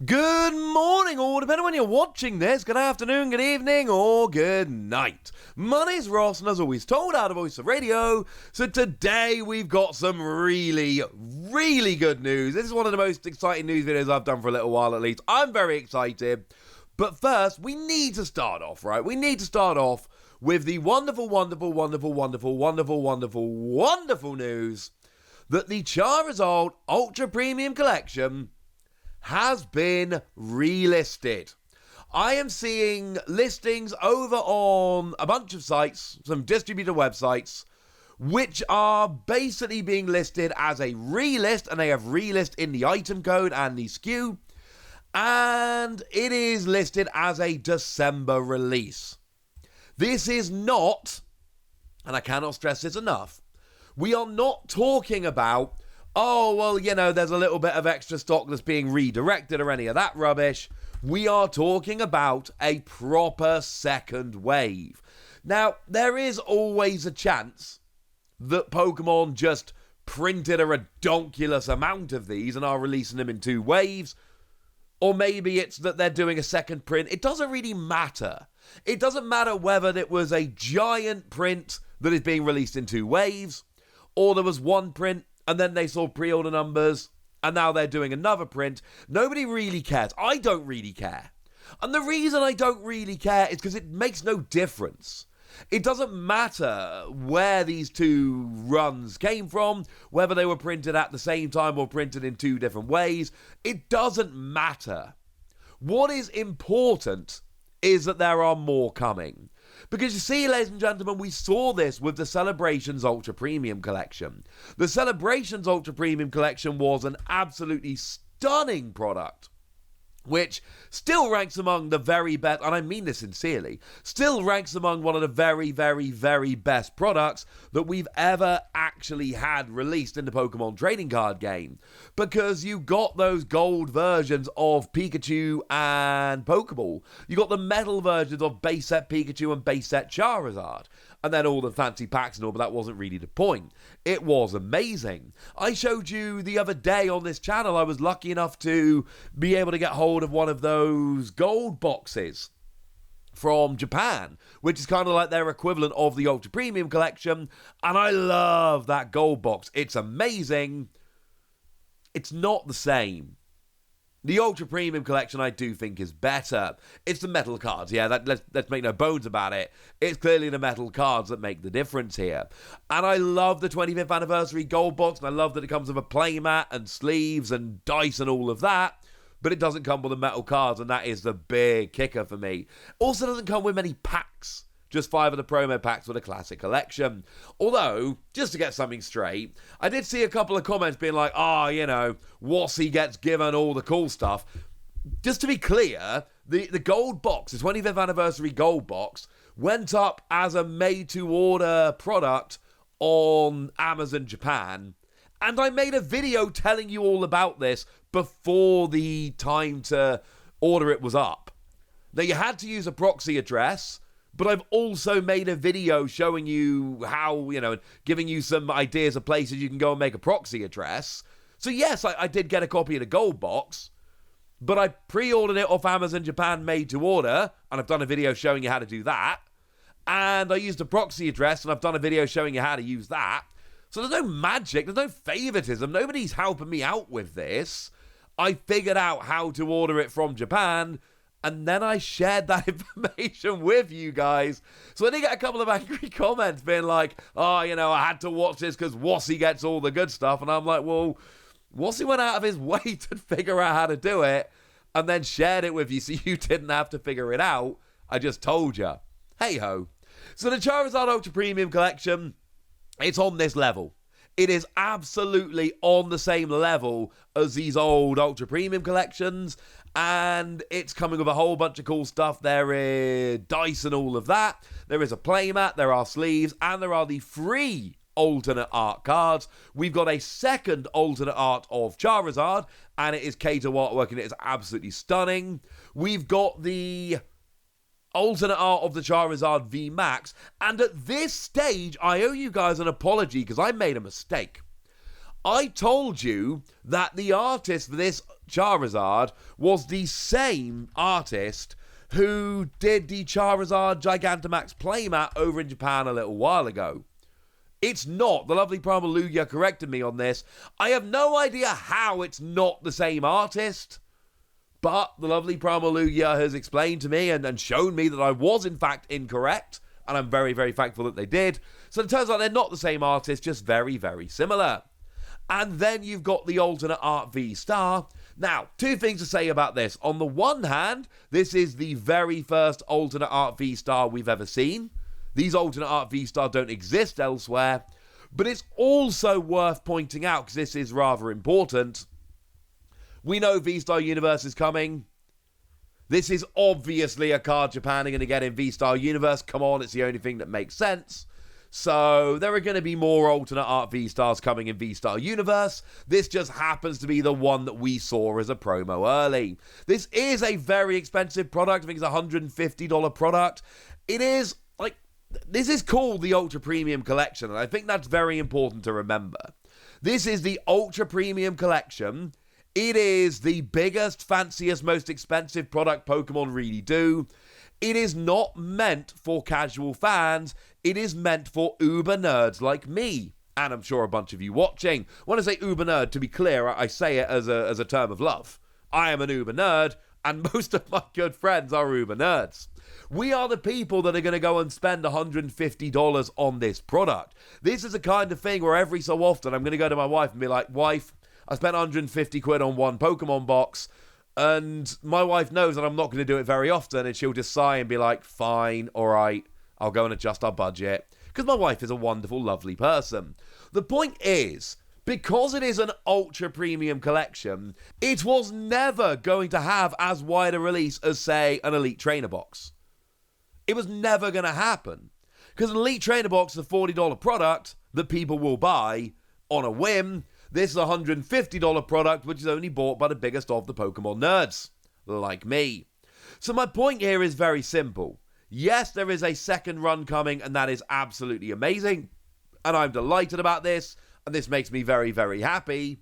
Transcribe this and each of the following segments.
Good morning, or depending on when you're watching this, good afternoon, good evening, or good night. My name's Ross, and as always, told out of Voice of Radio. So today we've got some really good news. This is one of the most exciting news videos I've done for a little while at least. I'm very excited. But first, we need to start off, right? We need to start off with the wonderful news that the Charizard Ultra Premium Collection has been relisted. I am seeing listings over on a bunch of sites, some distributor websites, which are basically being listed as a relist, and they have relist in the item code and the SKU, and it is listed as a December release. This is not, and I cannot stress this enough, we are not talking about, oh, well, you know, there's a little bit of extra stock that's being redirected or any of that rubbish. We are talking about a proper second wave. Now, there is always a chance that Pokemon just printed a redonkulous amount of these and are releasing them in two waves. Or maybe it's that they're doing a second print. It doesn't really matter. It doesn't matter whether it was a giant print that is being released in two waves, or there was one print and then they saw pre-order numbers and now they're doing another print. Nobody really cares. I don't really care. And the reason I don't really care is because it makes no difference. It doesn't matter where these two runs came from, whether they were printed at the same time or printed in two different ways. It doesn't matter. What is important is that there are more coming. Because you see, ladies and gentlemen, we saw this with the Celebrations Ultra Premium Collection. The Celebrations Ultra Premium Collection was an absolutely stunning product, which still ranks among the very best, and I mean this sincerely, still ranks among one of the very best products that we've ever actually had released in the Pokemon trading card game. Because you got those gold versions of Pikachu and Pokeball. You got the metal versions of base set Pikachu and base set Charizard. And then all the fancy packs and all, but that wasn't really the point. It was amazing. I showed you the other day on this channel, I was lucky enough to be able to get hold of one of those gold boxes from Japan, which is kind of like their equivalent of the Ultra Premium Collection. And I love that gold box. It's amazing. It's not the same. The Ultra Premium Collection, I do think, is better. It's the metal cards, yeah, let's make no bones about it. It's clearly the metal cards that make the difference here. And I love the 25th Anniversary Gold Box, and I love that it comes with a playmat and sleeves and dice and all of that. But it doesn't come with the metal cards, and that is the big kicker for me. Also doesn't come with many packs. Just 5 of the promo packs for the Classic Collection. Although, just to get something straight, I did see a couple of comments being like, you know, Wassy gets given all the cool stuff. Just to be clear, the gold box, the 25th Anniversary Gold Box, went up as a made-to-order product on Amazon Japan. And I made a video telling you all about this before the time to order it was up. Now, you had to use a proxy address, but I've also made a video showing you how, you know, giving you some ideas of places you can go and make a proxy address. So yes, I did get a copy of the gold box, but I pre-ordered it off Amazon Japan made to order, and I've done a video showing you how to do that. And I used a proxy address, and I've done a video showing you how to use that. So there's no magic, there's no favoritism, nobody's helping me out with this. I figured out how to order it from Japan, and then I shared that information with you guys. So I did get a couple of angry comments being like, you know, I had to watch this because Wassy gets all the good stuff. And I'm like, well, Wassy went out of his way to figure out how to do it and then shared it with you so you didn't have to figure it out. I just told you. Hey-ho. So the Charizard Ultra Premium Collection, it's on this level. It is absolutely on the same level as these old Ultra Premium collections, and it's coming with a whole bunch of cool stuff. There is dice and all of that. There is a playmat, there are sleeves, and there are the free alternate art cards. We've got a second alternate art of Charizard, and it is Kato artwork, and it is absolutely stunning. We've got the alternate art of the Charizard V Max, and at this stage, I owe you guys an apology because I made a mistake. I told you that the artist for this Charizard was the same artist who did the Charizard Gigantamax playmat over in Japan a little while ago. It's not. The lovely Primal Lugia corrected me on this. I have no idea how it's not the same artist, but the lovely Primal Lugia has explained to me and shown me that I was in fact incorrect, and I'm very, very thankful that they did. So it turns out they're not the same artist, just very, very similar. And then you've got the alternate art V-Star. Now, two things to say about this. On the one hand, this is the very first alternate art V-Star we've ever seen. These alternate art V-Star don't exist elsewhere. But it's also worth pointing out, because this is rather important. We know V-Star Universe is coming. This is obviously a card Japan are going to get in V-Star Universe. Come on, it's the only thing that makes sense. So there are going to be more alternate art V-Stars coming in V-Star Universe. This just happens to be the one that we saw as a promo early. This is a very expensive product. I think it's a $150 product. It is, like, this is called the Ultra Premium Collection, and I think that's very important to remember. This is the Ultra Premium Collection. It is the biggest, fanciest, most expensive product Pokemon really do. It is not meant for casual fans. It is meant for uber nerds like me, and I'm sure a bunch of you watching. When I say uber nerd, to be clear, I say it as a term of love. I am an uber nerd, and most of my good friends are uber nerds. We are the people that are going to go and spend $150 on this product. This is the kind of thing where every so often I'm going to go to my wife and be like, wife, I spent 150 quid on one Pokemon box. And my wife knows that I'm not going to do it very often, and she'll just sigh and be like, fine, all right, I'll go and adjust our budget. Because my wife is a wonderful, lovely person. The point is, because it is an ultra premium collection, it was never going to have as wide a release as, say, an Elite Trainer box. It was never going to happen. Because an Elite Trainer box is a $40 product that people will buy on a whim. This is a $150 product, which is only bought by the biggest of the Pokemon nerds, like me. So my point here is very simple. Yes, there is a second run coming, and that is absolutely amazing. And I'm delighted about this, and this makes me very, very happy.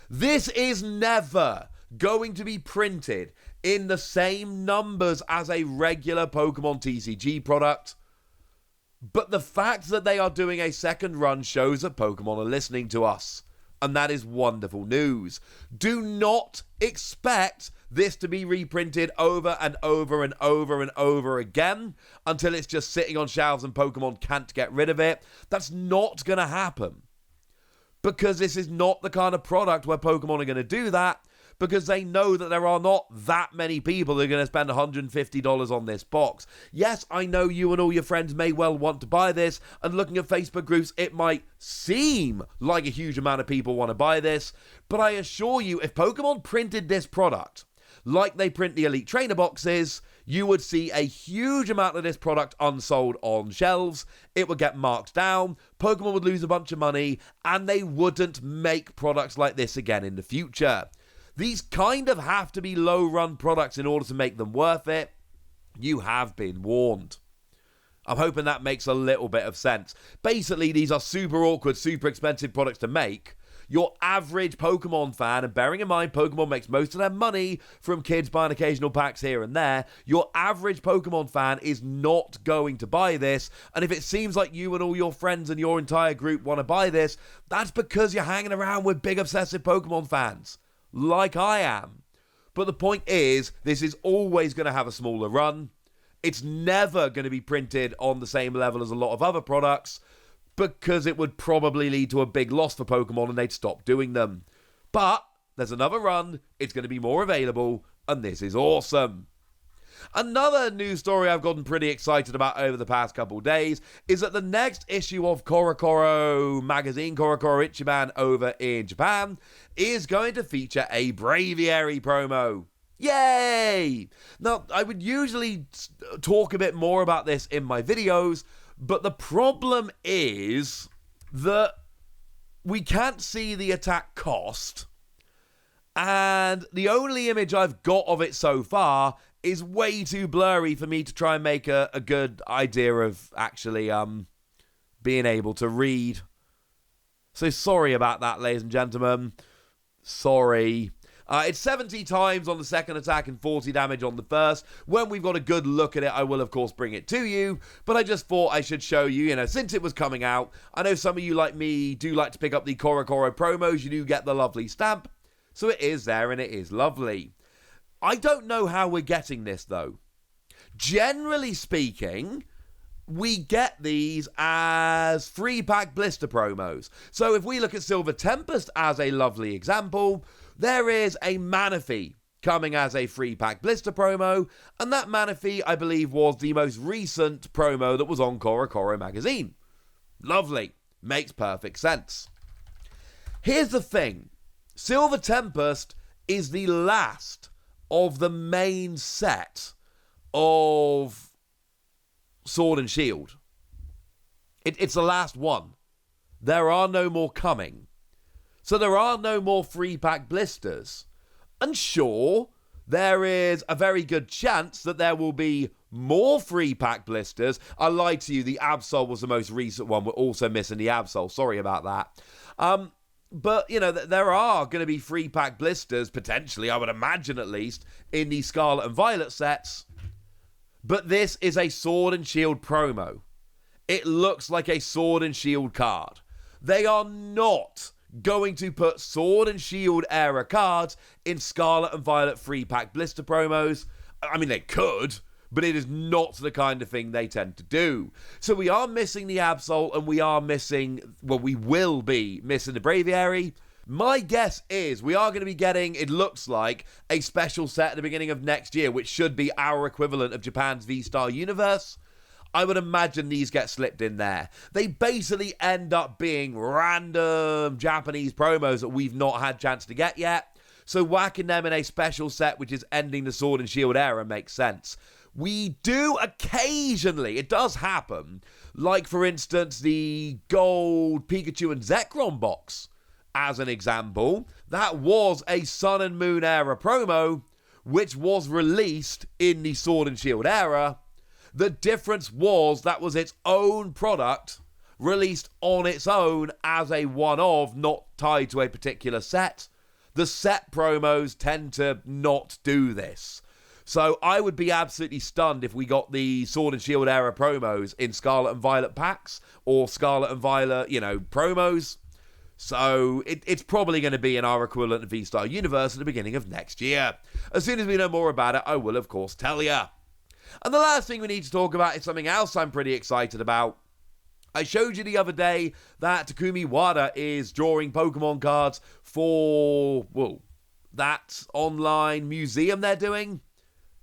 This is never going to be printed in the same numbers as a regular Pokemon TCG product. But the fact that they are doing a second run shows that Pokemon are listening to us. And that is wonderful news. Do not expect this to be reprinted over and over and over and over again until it's just sitting on shelves and Pokemon can't get rid of it. That's not going to happen. Because this is not the kind of product where Pokemon are going to do that, because they know that there are not that many people that are going to spend $150 on this box. Yes, I know you and all your friends may well want to buy this, and looking at Facebook groups, it might seem like a huge amount of people want to buy this, but I assure you, if Pokemon printed this product like they print the Elite Trainer boxes, you would see a huge amount of this product unsold on shelves. It would get marked down, Pokemon would lose a bunch of money, and they wouldn't make products like this again in the future. These kind of have to be low-run products in order to make them worth it. You have been warned. I'm hoping that makes a little bit of sense. Basically, these are super awkward, super expensive products to make. Your average Pokemon fan, and bearing in mind Pokemon makes most of their money from kids buying occasional packs here and there, your average Pokemon fan is not going to buy this. And if it seems like you and all your friends and your entire group want to buy this, that's because you're hanging around with big obsessive Pokemon fans. Like I am. But the point is, this is always going to have a smaller run. It's never going to be printed on the same level as a lot of other products, because it would probably lead to a big loss for Pokemon and they'd stop doing them. But there's another run, it's going to be more available, and this is awesome. Another news story I've gotten pretty excited about over the past couple days is that the next issue of Corocoro magazine, Corocoro Ichiban over in Japan, is going to feature a Braviary promo. Yay! Now, I would usually talk a bit more about this in my videos, but the problem is that we can't see the attack cost, and the only image I've got of it so far is way too blurry for me to try and make a good idea of actually being able to read. So sorry about that, ladies and gentlemen. Sorry. It's 70 times on the second attack and 40 damage on the first. When we've got a good look at it, I will, of course, bring it to you. But I just thought I should show you, since it was coming out. I know some of you, like me, do like to pick up the Corocoro promos. You do get the lovely stamp. So it is there, and it is lovely. I don't know how we're getting this, though. Generally speaking, we get these as free pack blister promos. So if we look at Silver Tempest as a lovely example, there is a Manaphy coming as a free pack blister promo, and that Manaphy, I believe, was the most recent promo that was on Corocoro magazine. Lovely. Makes perfect sense. Here's the thing. Silver Tempest is the last of the main set of Sword and Shield. It's the last one. There are no more coming. So there are no more free pack blisters. And sure, there is a very good chance that there will be more free pack blisters. I lied to you, the Absol was the most recent one. We're also missing the Absol. Sorry about that. But, there are going to be free pack blisters, potentially, I would imagine at least, in the Scarlet and Violet sets. But this is a Sword and Shield promo. It looks like a Sword and Shield card. They are not going to put Sword and Shield era cards in Scarlet and Violet free pack blister promos. I mean, they could, but it is not the kind of thing they tend to do. So we are missing the Absol, and we will be missing the Braviary. My guess is we are going to be getting, it looks like, a special set at the beginning of next year, which should be our equivalent of Japan's V-Star Universe. I would imagine these get slipped in there. They basically end up being random Japanese promos that we've not had chance to get yet. So whacking them in a special set, which is ending the Sword and Shield era, makes sense. We do occasionally, it does happen, like for instance the gold Pikachu and Zekrom box, as an example. That was a Sun and Moon era promo, which was released in the Sword and Shield era. The difference was that was its own product, released on its own as a one-off, not tied to a particular set. The set promos tend to not do this. So I would be absolutely stunned if we got the Sword and Shield era promos in Scarlet and Violet packs, or Scarlet and Violet, promos. So it's probably going to be in our equivalent of V-Star Universe at the beginning of next year. As soon as we know more about it, I will, of course, tell you. And the last thing we need to talk about is something else I'm pretty excited about. I showed you the other day that Takumi Wada is drawing Pokemon cards for, that online museum they're doing.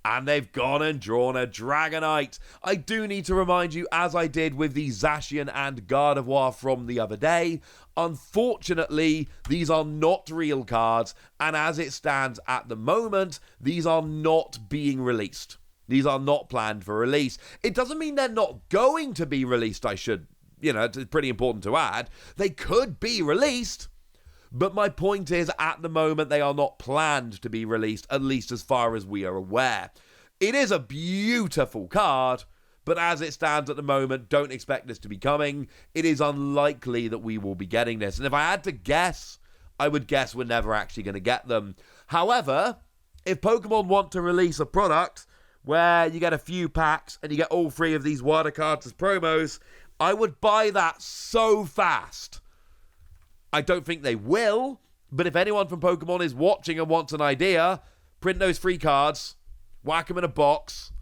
And they've gone and drawn a Dragonite. I do need to remind you, as I did with the Zacian and Gardevoir from the other day, unfortunately, these are not real cards. And as it stands at the moment, these are not being released. These are not planned for release. It doesn't mean they're not going to be released, it's pretty important to add. They could be released, but my point is, at the moment, they are not planned to be released, at least as far as we are aware. It is a beautiful card, but as it stands at the moment, don't expect this to be coming. It is unlikely that we will be getting this. And if I had to guess, I would guess we're never actually going to get them. However, if Pokemon want to release a product where you get a few packs and you get all three of these Wada cards as promos, I would buy that so fast. I don't think they will, but if anyone from Pokemon is watching and wants an idea, print those free cards, whack them in a box,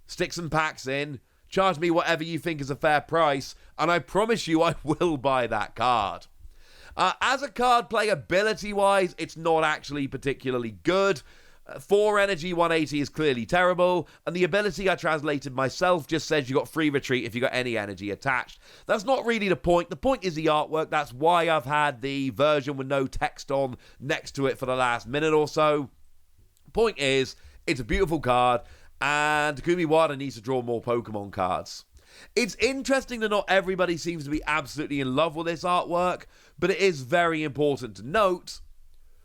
stick some packs in, charge me whatever you think is a fair price, and I promise you I will buy that card. As a card playability-wise, it's not actually particularly good. 4 energy, 180 is clearly terrible, and the ability I translated myself just says you got free retreat if you got any energy attached. That's not really the point. The point is the artwork. That's why I've had the version with no text on next to it for the last minute or so. Point is, it's a beautiful card, and Takumi Wada needs to draw more Pokemon cards. It's interesting that not everybody seems to be absolutely in love with this artwork, but it is very important to note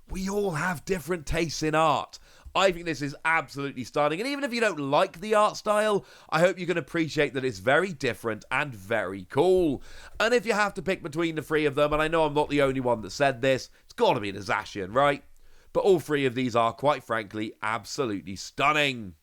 we all have different tastes in art. I think this is absolutely stunning, and even if you don't like the art style, I hope you can appreciate that it's very different and very cool. And if you have to pick between the three of them, and I know I'm not the only one that said this, it's got to be the Zacian, right? But all three of these are, quite frankly, absolutely stunning.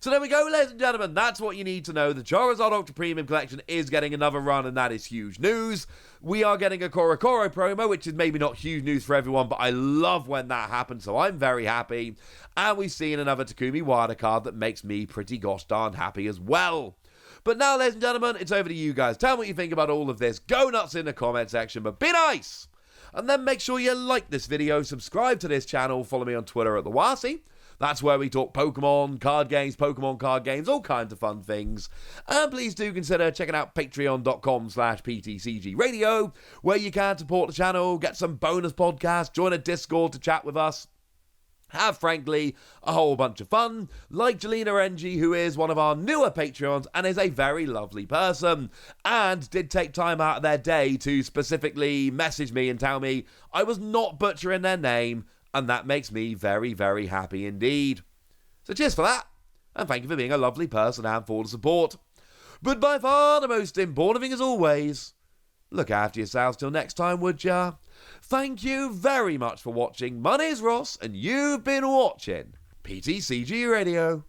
So there we go, ladies and gentlemen, that's what you need to know. The Charizard Ultra Premium Collection is getting another run, and that is huge news. We are getting a Corocoro promo, which is maybe not huge news for everyone, but I love when that happens, so I'm very happy. And we've seen another Takumi Wada card that makes me pretty gosh darn happy as well. But now, ladies and gentlemen, it's over to you guys. Tell me what you think about all of this. Go nuts in the comment section, but be nice! And then make sure you like this video, subscribe to this channel, follow me on Twitter at the Wasi. That's where we talk Pokemon card games, all kinds of fun things. And please do consider checking out patreon.com/PTCG Radio, where you can support the channel, get some bonus podcasts, join a Discord to chat with us. Have, frankly, a whole bunch of fun, like Jelena Renji, who is one of our newer Patreons and is a very lovely person, and did take time out of their day to specifically message me and tell me I was not butchering their name, and that makes me very, very happy indeed. So cheers for that, and thank you for being a lovely person and for the support. But by far the most important thing, as always, look after yourselves till next time, would ya? Thank you very much for watching. My name's Ross, and you've been watching PTCG Radio.